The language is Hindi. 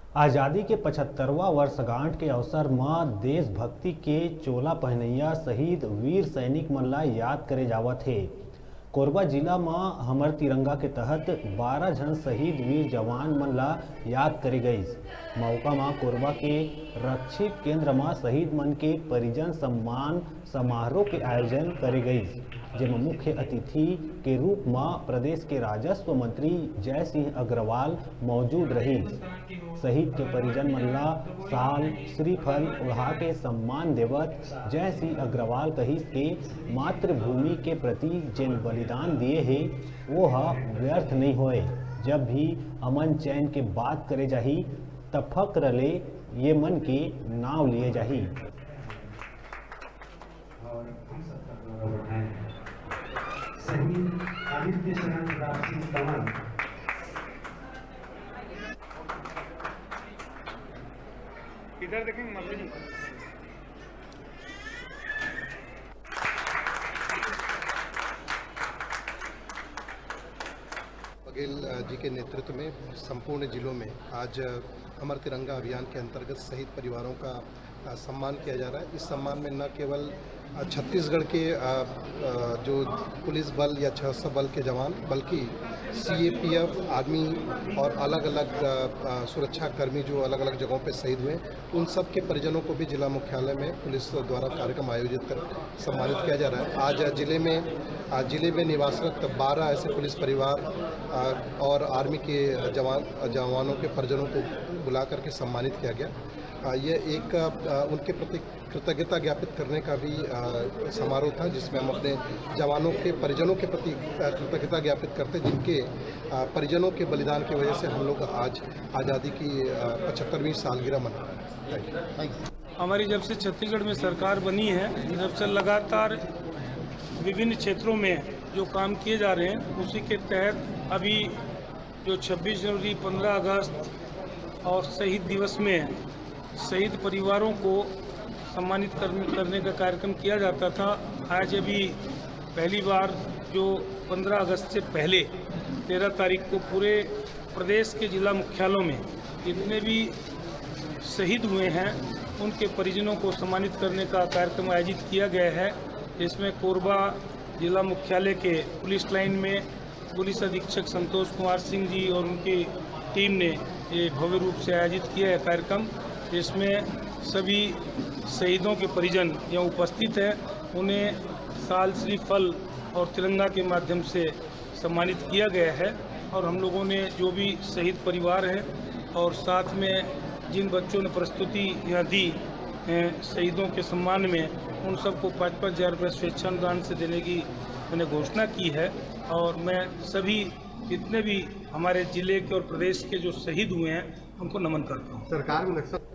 आज़ादी के 75वां वर्षगांठ के अवसर में देशभक्ति के चोला पहनैया शहीद वीर सैनिक मन ला याद करे जावत है। कोरबा जिला में हमर तिरंगा के तहत 12 जन शहीद वीर जवान मन ला याद करे गईस। मौका में कोरबा के रक्षित केंद्र में शहीद मन के परिजन सम्मान समारोह के आयोजन करे गईस, जेमा मुख्य अतिथि के रूप में प्रदेश के राजस्व मंत्री जय सिंह अग्रवाल मौजूद रही। शहीद के परिजन मन ला साल श्रीफल ओढ़ा के सम्मान देवत जय सिंह अग्रवाल कहिस के मातृभूमि के प्रति जेन बलिदान दिए है वो व्यर्थ नहीं होए। जब भी अमन चैन के बात करे जाही तब फक्र ले ये मन के नाव लिए जाही। इधर देखेंगे मत जी। बघेल जी के नेतृत्व में संपूर्ण जिलों में आज अमर तिरंगा अभियान के अंतर्गत शहीद परिवारों का सम्मान किया जा रहा है। इस सम्मान में न केवल छत्तीसगढ़ के जो पुलिस बल या सशस्त्र बल के जवान बल्कि सीएपीएफ, आर्मी और अलग अलग सुरक्षा कर्मी जो अलग अलग जगहों पर शहीद हुए उन सब के परिजनों को भी जिला मुख्यालय में पुलिस द्वारा कार्यक्रम आयोजित कर सम्मानित किया जा रहा है। आज जिले में निवासरत 12 ऐसे पुलिस परिवार और आर्मी के जवानों के परिजनों को बुला करके सम्मानित किया गया। ये एक उनके प्रति कृतज्ञता ज्ञापित करने का भी समारोह था, जिसमें हम अपने जवानों के परिजनों के प्रति कृतज्ञता ज्ञापित करते, जिनके परिजनों के बलिदान की वजह से हम लोग आज आज़ादी की 75वीं सालगिरह मना रहे हैं। हमारी जब से छत्तीसगढ़ में सरकार बनी है, जब से लगातार विभिन्न क्षेत्रों में जो काम किए जा रहे हैं उसी के तहत अभी जो 26 जनवरी, 15 अगस्त और शहीद दिवस में शहीद परिवारों को सम्मानित करने का कार्यक्रम किया जाता था। आज अभी पहली बार जो 15 अगस्त से पहले 13 तारीख को पूरे प्रदेश के जिला मुख्यालयों में जितने भी शहीद हुए हैं उनके परिजनों को सम्मानित करने का कार्यक्रम आयोजित किया गया है। इसमें कोरबा जिला मुख्यालय के पुलिस लाइन में पुलिस अधीक्षक संतोष कुमार सिंह जी और उनकी टीम ने ये भव्य रूप से आयोजित किया है कार्यक्रम। इसमें सभी शहीदों के परिजन यहाँ उपस्थित हैं, उन्हें साल श्रीफल और तिरंगा के माध्यम से सम्मानित किया गया है। और हम लोगों ने जो भी शहीद परिवार हैं और साथ में जिन बच्चों ने प्रस्तुति यहाँ दी शहीदों के सम्मान में, उन सबको 5-5 हज़ार रुपये स्वेच्छानुदान से देने की मैंने घोषणा की है। और मैं सभी जितने भी हमारे जिले के और प्रदेश के जो शहीद हुए हैं उनको नमन करता हूँ। सरकार में